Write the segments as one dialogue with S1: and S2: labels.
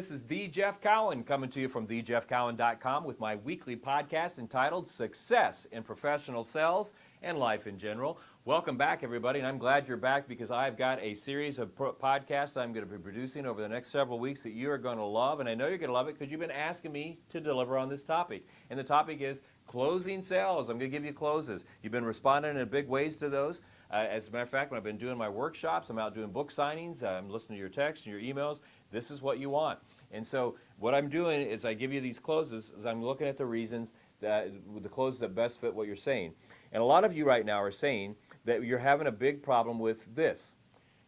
S1: this is the Jeff Cowan coming to you from thejeffcowan.com with my weekly podcast entitled Success in Professional Sales and Life in General. Welcome back, everybody, and I'm glad you're back because I've got a series of podcasts I'm going to be producing over the next several weeks that you are going to love, and I know you're going to love it because you've been asking me to deliver on this topic. And the topic is closing sales. I'm going to give you closes. You've been responding in big ways to those. As a matter of fact, when I've been doing my workshops, I'm out doing book signings, I'm listening to your texts and your emails. This is what you want. And so what I'm doing is I give you these closes, I'm looking at the reasons, that the closes that best fit what you're saying. And a lot of you right now are saying that you're having a big problem with this.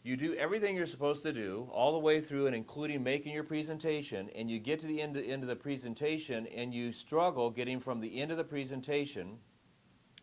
S1: You do everything you're supposed to do all the way through and including making your presentation, and you get to the end of the presentation and you struggle getting from the end of the presentation,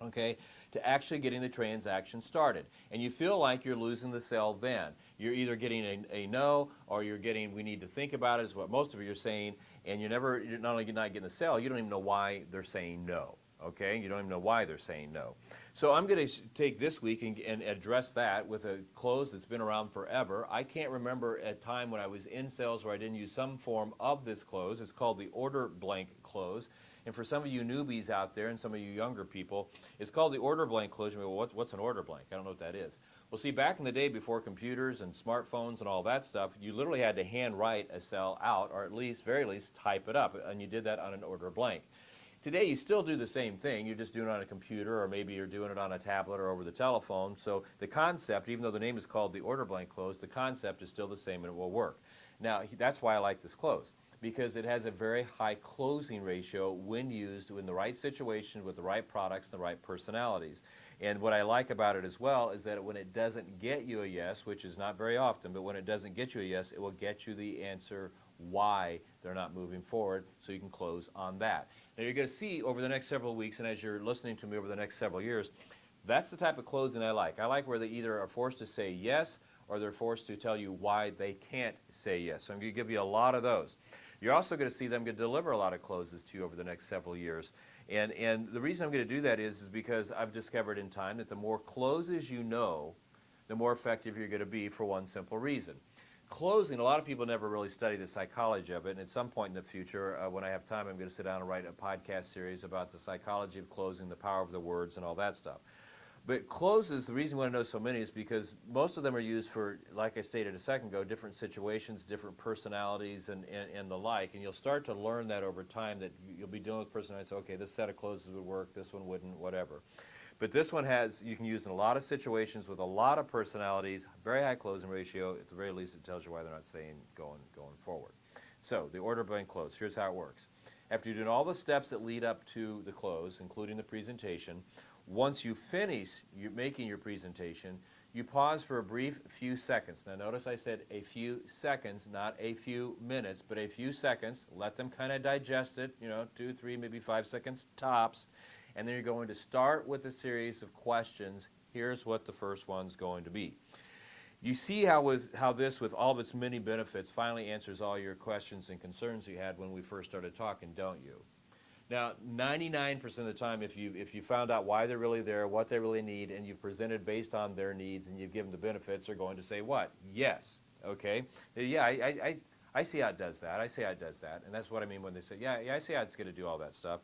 S1: okay, to actually getting the transaction started. And you feel like you're losing the sale then. You're either getting a no, or you're getting, we need to think about it, is what most of you are saying, and you're not only not getting the sale, you don't even know why they're saying no, okay? You don't even know why they're saying no. So I'm going to take this week and address that with a close that's been around forever. I can't remember a time when I was in sales where I didn't use some form of this close. It's called the order blank close. And for some of you newbies out there and some of you younger people, it's called the order blank close. You go, well, what's an order blank? I don't know what that is. Well, see, back in the day before computers and smartphones and all that stuff, you literally had to hand write a cell out, or at least, very least, type it up, and you did that on an order blank. Today, you still do the same thing. You're just doing it on a computer, or maybe you're doing it on a tablet or over the telephone. So the concept, even though the name is called the order blank close, the concept is still the same and it will work. Now, that's why I like this close, because it has a very high closing ratio when used in the right situation with the right products and the right personalities. And what I like about it as well is that when it doesn't get you a yes, which is not very often, but when it doesn't get you a yes, it will get you the answer why they're not moving forward, so you can close on that. Now you're going to see over the next several weeks, and as you're listening to me over the next several years, that's the type of closing I like. I like where they either are forced to say yes, or they're forced to tell you why they can't say yes. So I'm going to give you a lot of those. You're also going to see them going to deliver a lot of closes to you over the next several years. And the reason I'm going to do that is because I've discovered in time that the more closes you know, the more effective you're going to be for one simple reason. Closing, a lot of people never really study the psychology of it, and at some point in the future, when I have time, I'm going to sit down and write a podcast series about the psychology of closing, the power of the words, and all that stuff. But closes, the reason we want to know so many is because most of them are used for, like I stated a second ago, different situations, different personalities, and the like. And you'll start to learn that over time, that you'll be dealing with personalities. Okay, this set of closes would work, this one wouldn't, whatever. But this one you can use in a lot of situations with a lot of personalities, very high closing ratio. At the very least, it tells you why they're not saying going forward. So the order blank close, here's how it works. After you're doing all the steps that lead up to the close, including the presentation, once you finish making your presentation, you pause for a brief few seconds. Now notice I said a few seconds, not a few minutes, but a few seconds. Let them kind of digest it, 2, 3, maybe 5 seconds tops. And then you're going to start with a series of questions. Here's what the first one's going to be. You see how this, with all of its many benefits, finally answers all your questions and concerns you had when we first started talking, don't you? Now, 99% of the time, if you found out why they're really there, what they really need, and you've presented based on their needs, and you've given the benefits, they're going to say what? Yes. Okay? Yeah, I see how it does that. I see how it does that. And that's what I mean when they say, yeah, I see how it's going to do all that stuff.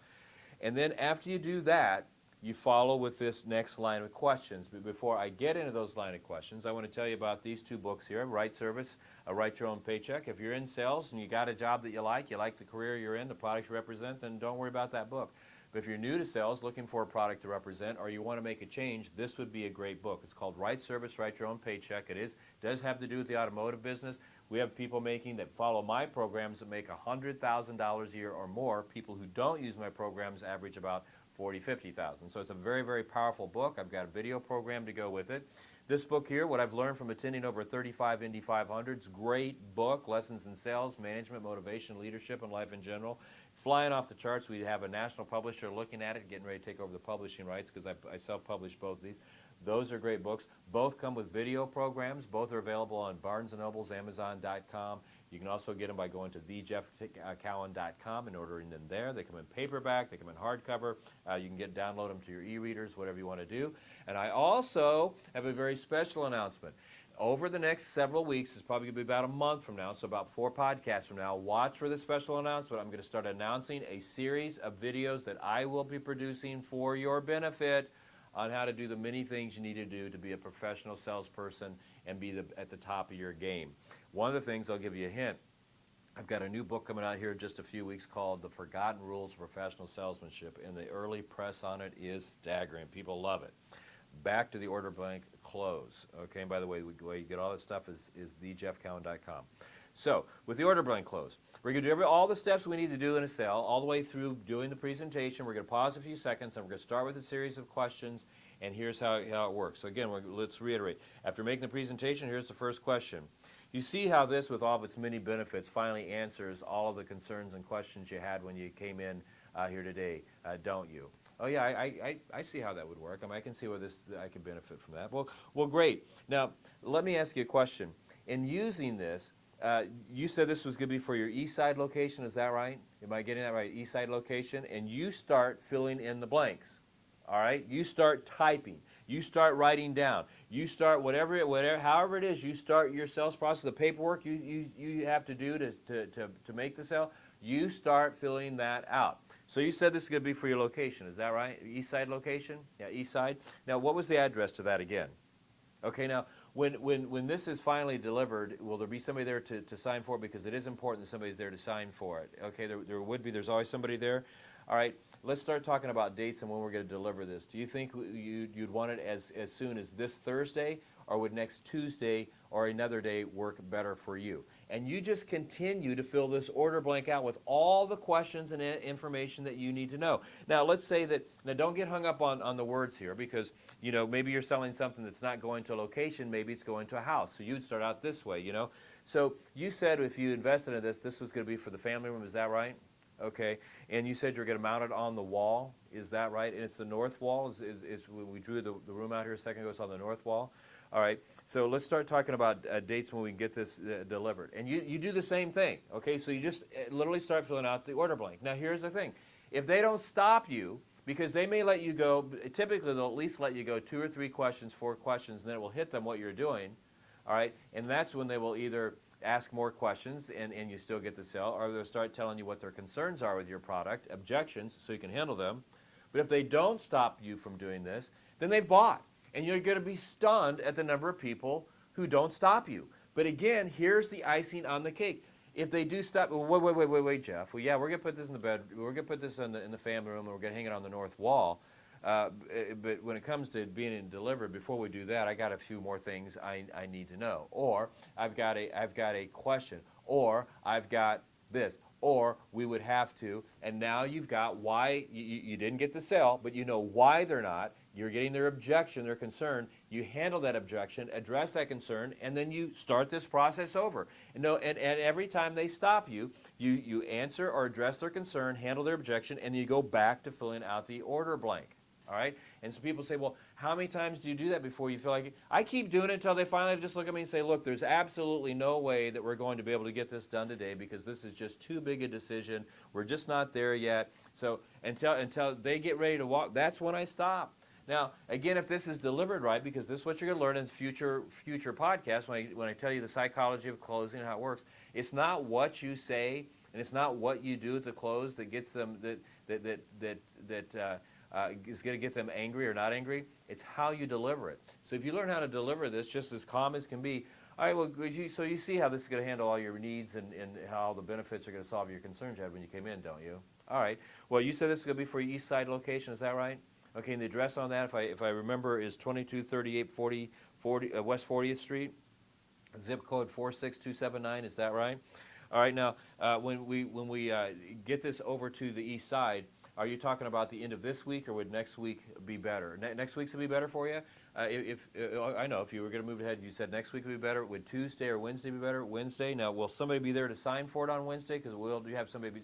S1: And then after you do that, you follow with this next line of questions. But before I get into those line of questions, I want to tell you about these two books here, Right Service, Write Your Own Paycheck. If you're in sales and you got a job that you like the career you're in, the products you represent, then don't worry about that book. But if you're new to sales, looking for a product to represent, or you want to make a change, this would be a great book. It's called Right Service, Write Your Own Paycheck. It does have to do with the automotive business. We have people that follow my programs that make $100,000 a year or more. People who don't use my programs average about $40,000, $50,000. So it's a very, very powerful book. I've got a video program to go with it. This book here, what I've learned from attending over 35 Indy 500s, great book, Lessons in Sales, Management, Motivation, Leadership, and Life in General. Flying off the charts. We have a national publisher looking at it, getting ready to take over the publishing rights because I self-publish both of these. Those are great books. Both come with video programs. Both are available on Barnes & Noble's, Amazon.com. You can also get them by going to thejeffcowan.com and ordering them there. They come in paperback. They come in hardcover. You can download them to your e-readers, whatever you want to do. And I also have a very special announcement. over the next several weeks, it's probably going to be about a month from now, so about 4 podcasts from now, watch for the special announcement. I'm going to start announcing a series of videos that I will be producing for your benefit on how to do the many things you need to do to be a professional salesperson and be at the top of your game. One of the things, I'll give you a hint, I've got a new book coming out here in just a few weeks called The Forgotten Rules of Professional Salesmanship, and the early press on it is staggering. People love it. Back to the order blank close. Okay, and by the way, the way you get all this stuff is thejeffcowan.com. So, with the order blank close, we're going to do all the steps we need to do in a sale, all the way through doing the presentation. We're going to pause a few seconds, and we're going to start with a series of questions, and here's how it works. So again, let's reiterate. After making the presentation, here's the first question. You see how this, with all of its many benefits, finally answers all of the concerns and questions you had when you came in here today, don't you? Oh yeah, I see how that would work. I can see where I could benefit from that. Well, great. Now, let me ask you a question. In using this, you said this was going to be for your east side location, is that right? Am I getting that right? East side location? And you start filling in the blanks, all right? You start typing. You start writing down. You start whatever, however it is, you start your sales process, the paperwork you have to do to make the sale, you start filling that out. So you said this is going to be for your location, is that right? East side location? Yeah, east side. Now, what was the address to that again? Okay, now, when this is finally delivered, will there be somebody there to sign for it? Because it is important that somebody's there to sign for it. Okay, there would be. There's always somebody there. All right, let's start talking about dates and when we're going to deliver this. Do you think you'd want it as soon as this Thursday, or would next Tuesday or another day work better for you? And you just continue to fill this order blank out with all the questions and information that you need to know. Now, let's say that, now don't get hung up on the words here, because, you know, maybe you're selling something that's not going to a location, maybe it's going to a house. So you'd start out this way, you know. So you said if you invested in this was going to be for the family room, is that right? Okay, and you said you're going to mount it on the wall, is that right? And it's the north wall, when we drew the room out here a second ago, it's on the north wall. All right, so let's start talking about dates when we can get this delivered. And you do the same thing, okay? So you just literally start filling out the order blank. Now here's the thing. If they don't stop you, because they may let you go, typically they'll at least let you go 2 or 3 questions, 4 questions, and then it will hit them what you're doing, all right? And that's when they will either ask more questions and you still get the sale, or they'll start telling you what their concerns are with your product, objections, so you can handle them. But if they don't stop you from doing this, then they've bought. And you're going to be stunned at the number of people who don't stop you. But again, here's the icing on the cake. If they do stop, wait, Jeff. Well, yeah, we're going to put this in the bed. We're going to put this in the family room, and we're going to hang it on the north wall. But when it comes to being delivered, before we do that, I got a few more things I need to know. Or I've got a question. Or I've got this. Or we would have to. And now you've got why you didn't get the sale, but you know why they're not. You're getting their objection, their concern. You handle that objection, address that concern, and then you start this process over. And every time they stop you, you answer or address their concern, handle their objection, and you go back to filling out the order blank. All right? And so people say, well, how many times do you do that before you feel like it? I keep doing it until they finally just look at me and say, look, there's absolutely no way that we're going to be able to get this done today because this is just too big a decision. We're just not there yet. So until they get ready to walk, that's when I stop. Now, again, if this is delivered right, because this is what you're going to learn in future podcasts when I tell you the psychology of closing and how it works, it's not what you say and it's not what you do at the close that gets them is going to get them angry or not angry. It's how you deliver it. So if you learn how to deliver this just as calm as can be, all right, well, so you see how this is going to handle all your needs and how the benefits are going to solve your concerns you had when you came in, don't you? All right. Well, you said this is going to be for your east side location. Is that right? Okay, and the address on that, if I remember, is 2238 West 40th Street, zip code 46279. Is that right? All right. Now, when we get this over to the east side, are you talking about the end of this week, or would next week be better? Next week's would be better for you? I know if you were going to move ahead, you said next week would be better. Would Tuesday or Wednesday be better? Wednesday. Now, will somebody be there to sign for it on Wednesday? Because we'll have somebody,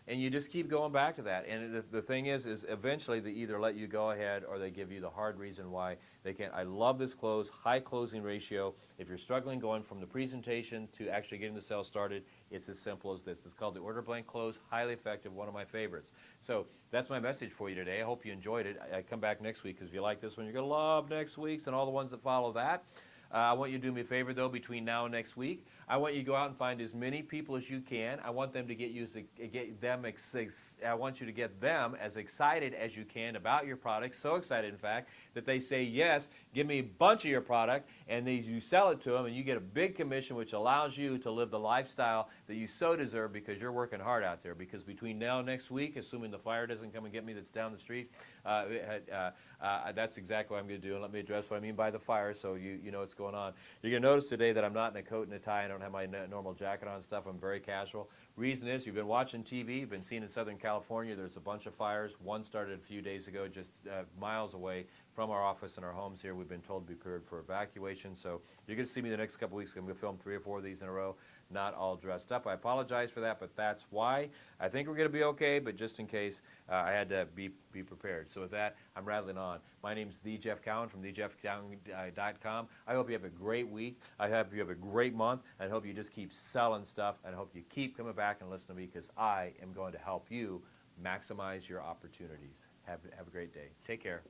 S1: and you just keep going back to that. And the thing is eventually they either let you go ahead or they give you the hard reason why they can't. I love this close, high closing ratio. If you're struggling going from the presentation to actually getting the sale started, it's as simple as this. It's called the order blank close, highly effective, one of my favorites. So that's my message for you today. I hope you enjoyed it. I come back next week because if you like this one, you're going to love next week's and all the ones that follow that. I want you to do me a favor, though, between now and next week. I want you to go out and find as many people as you can. I want them to I want you to get them as excited as you can about your product. So excited, in fact, that they say yes. Give me a bunch of your product, and you sell it to them, and you get a big commission, which allows you to live the lifestyle that you so deserve because you're working hard out there. Because between now and next week, assuming the fire doesn't come and get me that's down the street, that's exactly what I'm going to do. And let me address what I mean by the fire, so you know what's going on. You're going to notice today that I'm not in a coat and a tie. I don't have my normal jacket on and stuff. I'm very casual. Reason is, you've been watching TV, you've been seeing in Southern California, there's a bunch of fires. One started a few days ago, just miles away from our office and our homes here. We've been told to be prepared for evacuation. So you're going to see me the next couple weeks. I'm going to film 3 or 4 of these in a row, not all dressed up. I apologize for that, but that's why. I think we're going to be okay, but just in case, I had to be prepared. So with that, I'm rattling on. My name's The Jeff Cowan from thejeffcowan.com. I hope you have a great week. I hope you have a great month. I hope you just keep selling stuff. And I hope you keep coming back and listening to me, because I am going to help you maximize your opportunities. Have a great day. Take care.